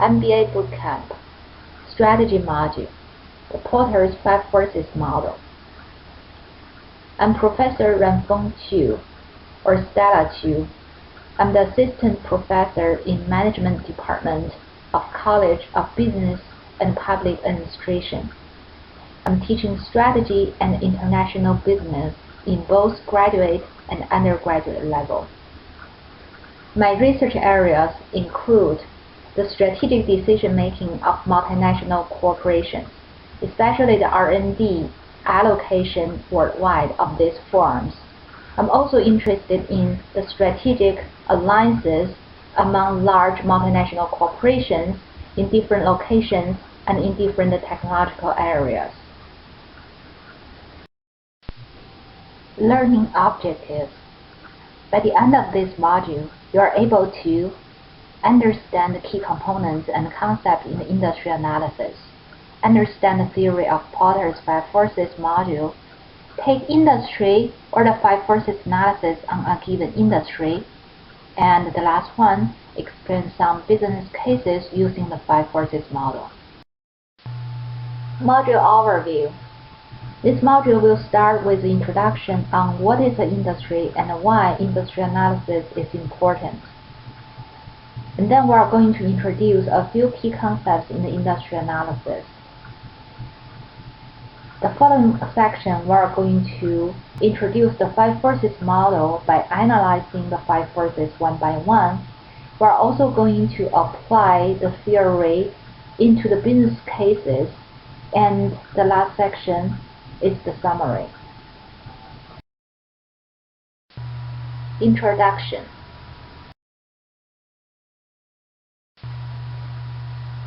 MBA Bootcamp, Strategy Module, the Porter's 5 Forces Model. I'm Professor Ranfeng Chu, or Stella Chu. I'm the Assistant Professor in Management Department of College of Business and Public Administration. I'm teaching strategy and international business in both graduate and undergraduate level. My research areas include the strategic decision-making of multinational corporations, especially the R&D allocation worldwide of these firms. I'm also interested in the strategic alliances among large multinational corporations in different locations and in different technological areas. Learning objectives. By the end of this module, you are able to understand the key components and concepts in the industry analysis, understand the theory of Porter's 5 Forces module, take industry or the 5 forces analysis on a given industry, and the last one, explain some business cases using the 5 forces model. Module overview. This module will start with the introduction on what is an industry and why industry analysis is important. And then we are going to introduce a few key concepts in the industry analysis. The following section, we are going to introduce the 5 forces model by analyzing the 5 forces one by one. We are also going to apply the theory into the business cases, and the last section is the summary. Introduction.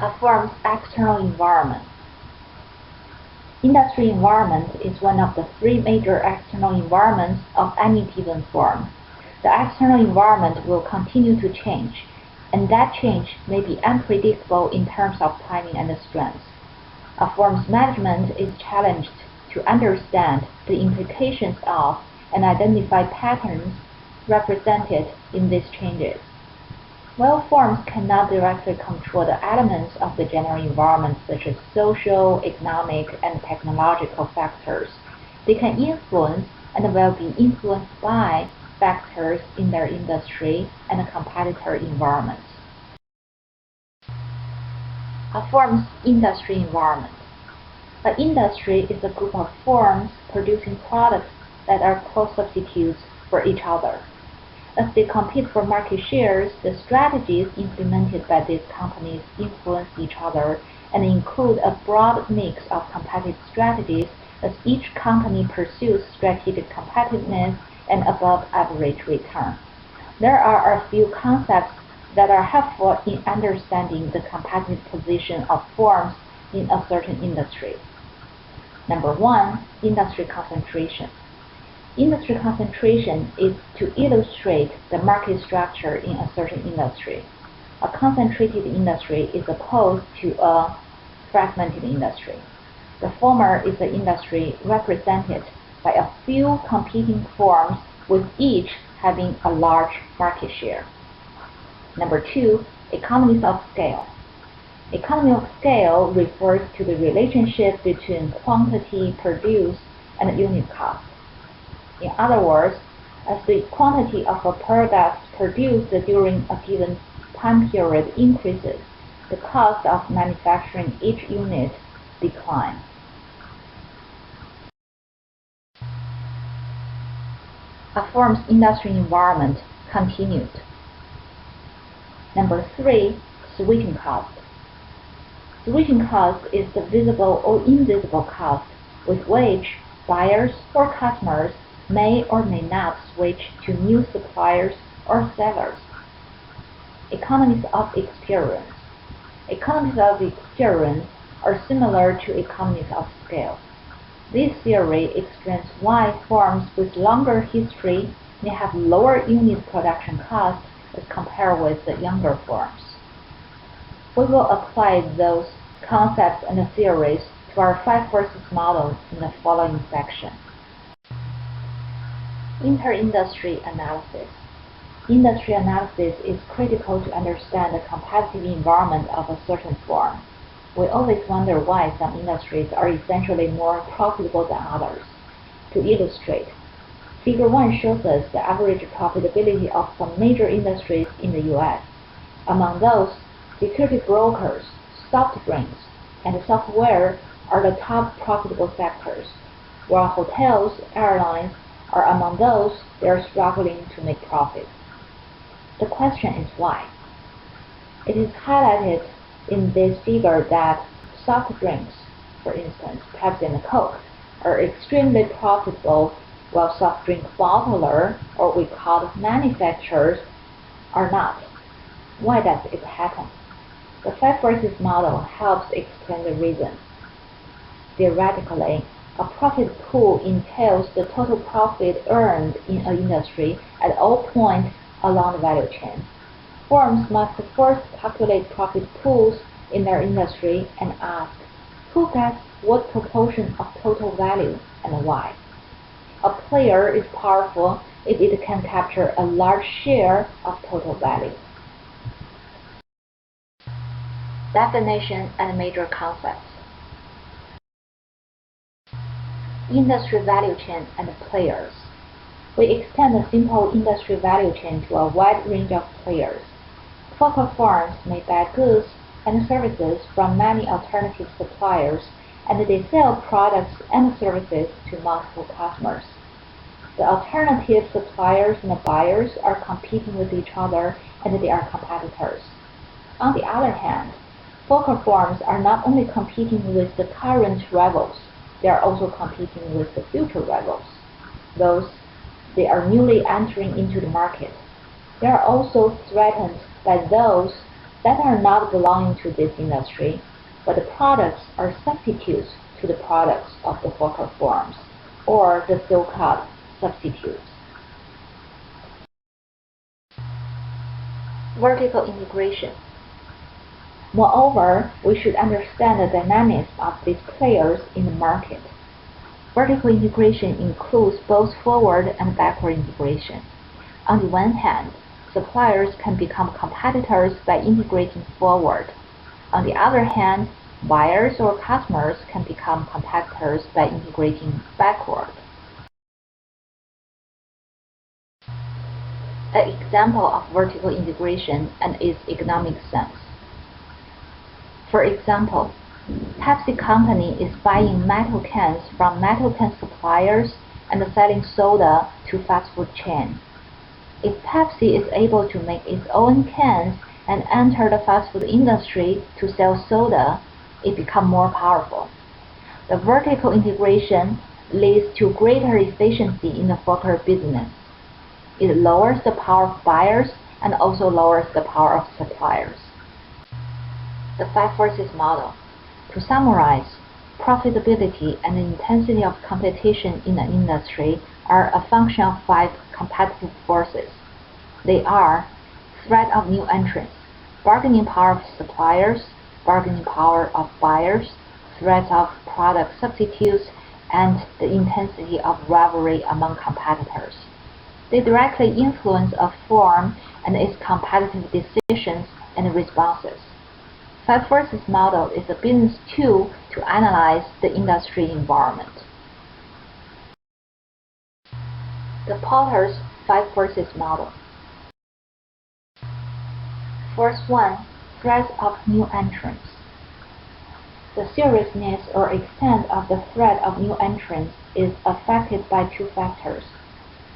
A firm's external environment. Industry environment is one of the 3 major external environments of any given firm. The external environment will continue to change, and that change may be unpredictable in terms of timing and strength. A firm's management is challenged to understand the implications of and identify patterns represented in these changes. While firms cannot directly control the elements of the general environment such as social, economic, and technological factors, they can influence and will be influenced by factors in their industry and competitor environments. A firm's industry environment. An industry is a group of firms producing products that are close substitutes for each other. As they compete for market shares, the strategies implemented by these companies influence each other and include a broad mix of competitive strategies as each company pursues strategic competitiveness and above-average return. There are a few concepts that are helpful in understanding the competitive position of firms in a certain industry. Number 1, industry concentration. Industry concentration is to illustrate the market structure in a certain industry. A concentrated industry is opposed to a fragmented industry. The former is an industry represented by a few competing firms with each having a large market share. Number 2, economies of scale. Economy of scale refers to the relationship between quantity produced and unit cost. In other words, as the quantity of a product produced during a given time period increases, the cost of manufacturing each unit declines. A firm's industry environment continued. Number 3, switching cost. Switching cost is the visible or invisible cost with which buyers or customers may or may not switch to new suppliers or sellers. Economies of experience. Economies of experience are similar to economies of scale. This theory explains why firms with longer history may have lower unit production costs as compared with the younger firms. We will apply those concepts and theories to our 5 forces model in the following section. Inter-industry analysis. Industry analysis is critical to understand the competitive environment of a certain firm. We always wonder why some industries are essentially more profitable than others. To illustrate, Figure 1 shows us the average profitability of some major industries in the U.S. Among those, security brokers, soft drinks, and software are the top profitable sectors, while hotels, airlines are among those that are struggling to make profit. The question is why? It is highlighted in this figure that soft drinks, for instance, Pepsi and Coke, are extremely profitable, while soft drink bottler, or we call manufacturers, are not. Why does it happen? The 5 forces model helps explain the reason. Theoretically, a profit pool entails the total profit earned in an industry at all points along the value chain. Firms must first calculate profit pools in their industry and ask, who gets what proportion of total value and why? A player is powerful if it can capture a large share of total value. Definition and major concepts. Industry value chain and players. We extend the simple industry value chain to a wide range of players. Focal firms may buy goods and services from many alternative suppliers, and they sell products and services to multiple customers. The alternative suppliers and buyers are competing with each other, and they are competitors. On the other hand, focal firms are not only competing with the current rivals, they are also competing with the future rivals. Those they are newly entering into the market. They are also threatened by those that are not belonging to this industry, but the products are substitutes to the products of the focal firms, or the so-called substitutes. Vertical integration. Moreover, we should understand the dynamics of these players in the market. Vertical integration includes both forward and backward integration. On the one hand, suppliers can become competitors by integrating forward. On the other hand, buyers or customers can become competitors by integrating backward. An example of vertical integration and its economic sense. For example, Pepsi Company is buying metal cans from metal can suppliers and selling soda to fast food chain. If Pepsi is able to make its own cans and enter the fast food industry to sell soda, it becomes more powerful. The vertical integration leads to greater efficiency in the focal business. It lowers the power of buyers and also lowers the power of suppliers. The 5 forces model. To summarize, profitability and the intensity of competition in an industry are a function of 5 competitive forces. They are threat of new entrants, bargaining power of suppliers, bargaining power of buyers, threat of product substitutes, and the intensity of rivalry among competitors. They directly influence a firm and its competitive decisions and responses. 5 forces model is a business tool to analyze the industry environment. The Porter's 5 forces model. Force 1. Threat of new entrants. The seriousness or extent of the threat of new entrants is affected by 2 factors: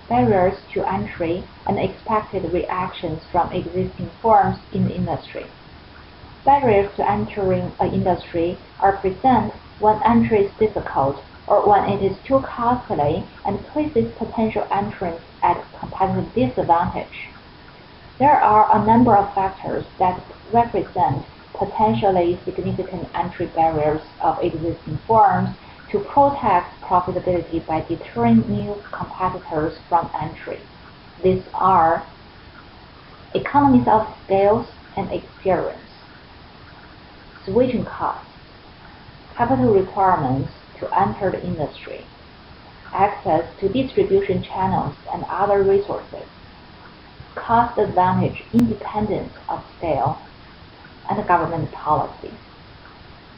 barriers to entry and expected reactions from existing firms in the industry. Barriers to entering an industry are present when entry is difficult or when it is too costly and places potential entrants at competitive disadvantage. There are a number of factors that represent potentially significant entry barriers of existing firms to protect profitability by deterring new competitors from entry. These are economies of scale and experience, switching costs, capital requirements to enter the industry, access to distribution channels and other resources, cost advantage independent of scale and government policy.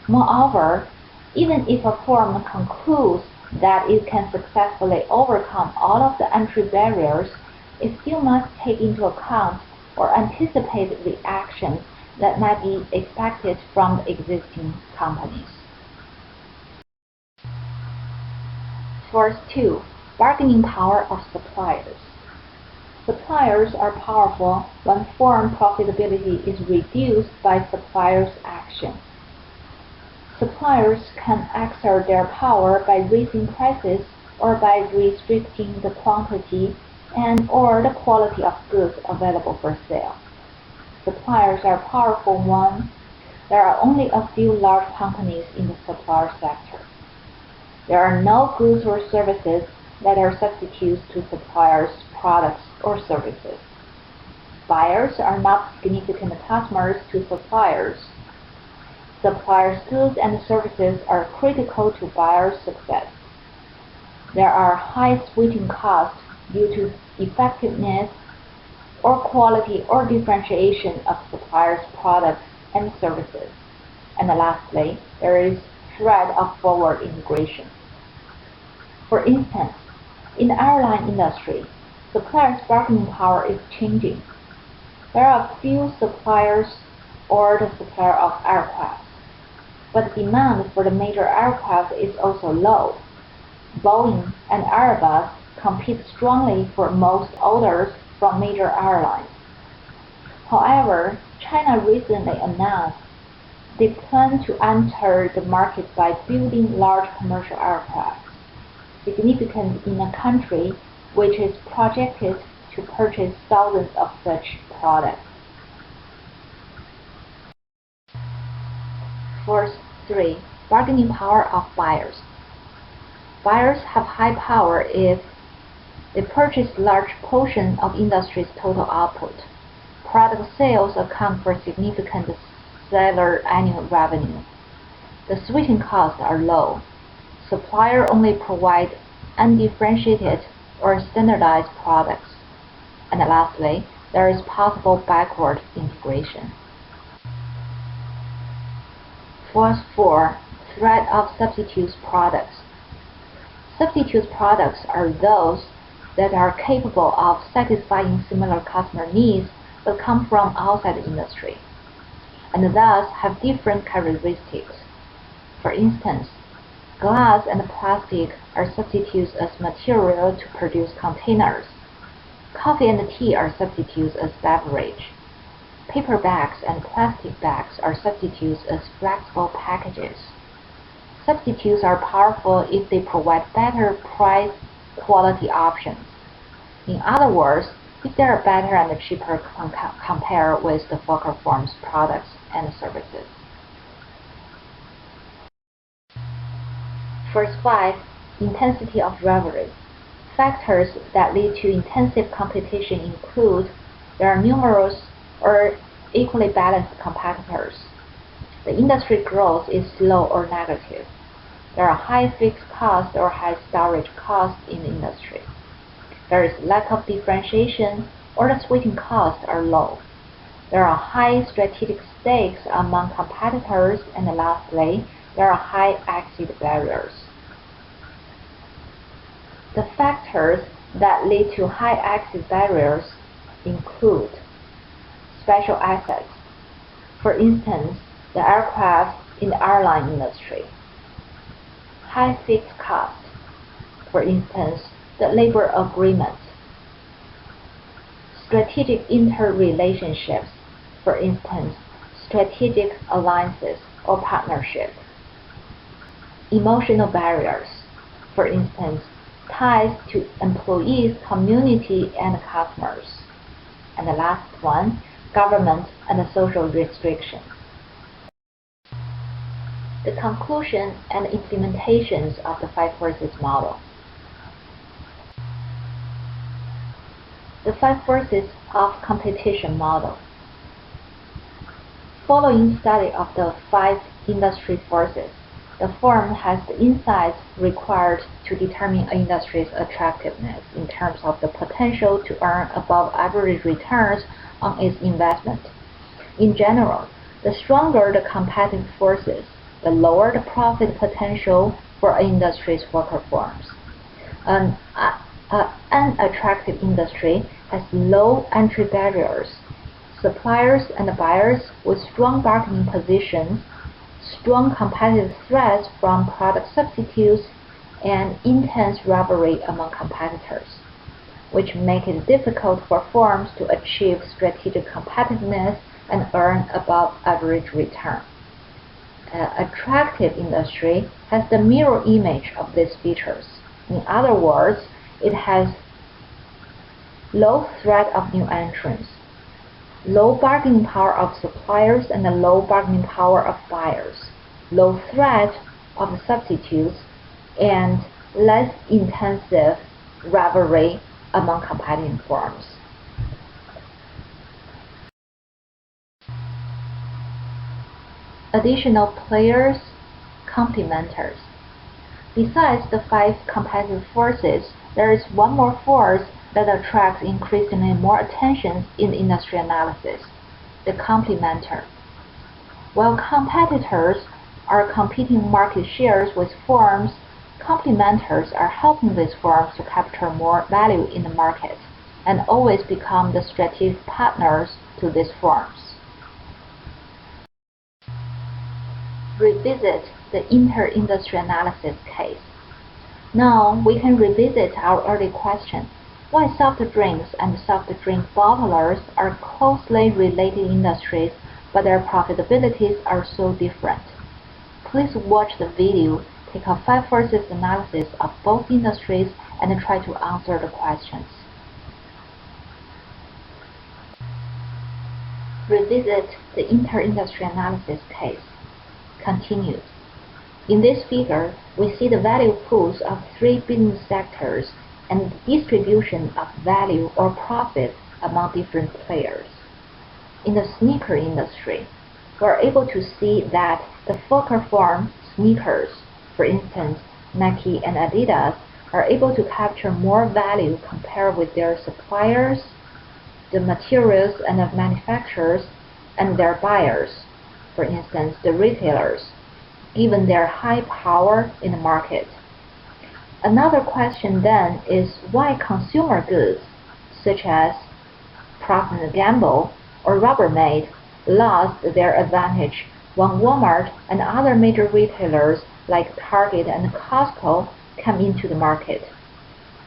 Moreover, even if a firm concludes that it can successfully overcome all of the entry barriers, it still must take into account or anticipate the actions that might be expected from the existing companies. Source 2. Bargaining power of suppliers. Suppliers are powerful when firm profitability is reduced by suppliers' actions. Suppliers can exert their power by raising prices or by restricting the quantity and/or the quality of goods available for sale. Suppliers are powerful when there are only a few large companies in the supplier sector. There are no goods or services that are substitutes to suppliers' products or services. Buyers are not significant customers to suppliers. Suppliers' goods and services are critical to buyers' success. There are high switching costs due to effectiveness or quality or differentiation of suppliers' products and services. And lastly, there is threat of forward integration. For instance, in the airline industry, suppliers' bargaining power is changing. There are few suppliers or the supplier of aircraft, but the demand for the major aircraft is also low. Boeing and Airbus compete strongly for most orders from major airlines. However, China recently announced they plan to enter the market by building large commercial aircraft, significant in a country which is projected to purchase thousands of such products. Source 3. Bargaining power of buyers. Buyers have high power if they purchase large portion of industry's total output. Product sales account for significant seller annual revenue. The switching costs are low. Suppliers only provide undifferentiated or standardized products. And lastly, there is possible backward integration. Source 4. Threat of substitute products. Substitute products are those that are capable of satisfying similar customer needs but come from outside the industry, and thus have different characteristics. For instance, glass and plastic are substitutes as material to produce containers. Coffee and tea are substitutes as beverage. Paper bags and plastic bags are substitutes as flexible packages. Substitutes are powerful if they provide better price quality options. In other words, if they are better and cheaper compared with the focal firm's products and services. Source 5. Intensity of rivalry. Factors that lead to intensive competition include there are numerous or equally balanced competitors. The industry growth is slow or negative. There are high fixed costs or high storage costs in the industry. There is lack of differentiation or the switching costs are low. There are high strategic stakes among competitors, and lastly, there are high exit barriers. The factors that lead to high exit barriers include special assets, for instance, the aircraft in the airline industry. High fixed costs, for instance, the labor agreements. Strategic interrelationships, for instance, strategic alliances or partnerships. Emotional barriers, for instance, ties to employees, community, and customers. And the last one, government and social restrictions. The conclusion and implementations of the 5 forces model. The 5 forces of competition model. Following study of the 5 industry forces, the firm has the insights required to determine an industry's attractiveness in terms of the potential to earn above average returns on its investment. In general, the stronger the competitive forces, the lower the profit potential for an industry's worker firms. An unattractive industry has low entry barriers. Suppliers and buyers with strong bargaining positions, strong competitive threats from product substitutes, and intense rivalry among competitors, which make it difficult for firms to achieve strategic competitiveness and earn above average return. An attractive industry has the mirror image of these features. In other words, it has low threat of new entrants, low bargaining power of suppliers and low bargaining power of buyers, low threat of substitutes, and less intensive rivalry among competing firms. Additional players, complementers. Besides the 5 competitive forces, there is one more force that attracts increasingly more attention in industry analysis: the complementer. While competitors are competing market shares with firms, complementers are helping these firms to capture more value in the market and always become the strategic partners to these firms. Revisit the inter-industry analysis case. Now we can revisit our early question: why soft drinks and soft drink bottlers are closely related industries, but their profitabilities are so different. Please watch the video, take a 5 forces analysis of both industries, and try to answer the questions. Revisit the inter-industry analysis case. Continued. In this figure, we see the value pools of 3 business sectors and the distribution of value or profit among different players. In the sneaker industry, we are able to see that the focal firm sneakers, for instance, Nike and Adidas, are able to capture more value compared with their suppliers, the materials and the manufacturers, and their buyers, for instance, the retailers, given their high power in the market. Another question then is why consumer goods, such as Procter & Gamble or Rubbermaid, lost their advantage when Walmart and other major retailers like Target and Costco came into the market.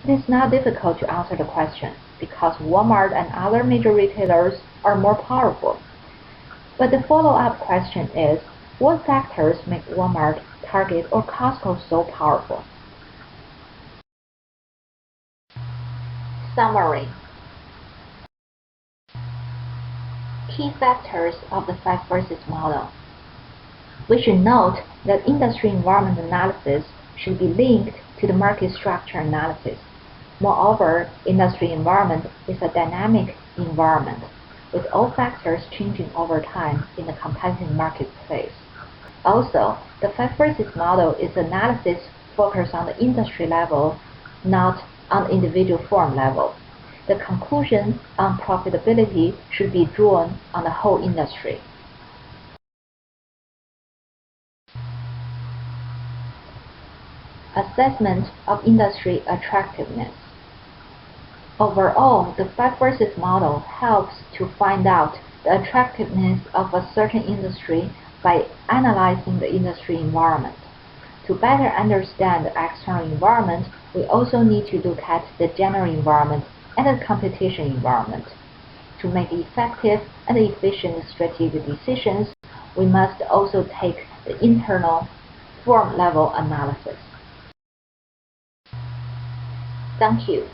It is not difficult to answer the question because Walmart and other major retailers are more powerful. But the follow-up question is, what factors make Walmart, Target, or Costco so powerful? Summary. Key factors of the 5 forces model. We should note that industry environment analysis should be linked to the market structure analysis. Moreover, industry environment is a dynamic environment, with all factors changing over time in the competitive marketplace. Also, the 5 forces model is analysis focused on the industry level, not on the individual firm level. The conclusion on profitability should be drawn on the whole industry. Assessment of industry attractiveness. Overall, the 5 forces model helps to find out the attractiveness of a certain industry by analyzing the industry environment. To better understand the external environment, we also need to look at the general environment and the competition environment. To make effective and efficient strategic decisions, we must also take the internal firm-level analysis. Thank you.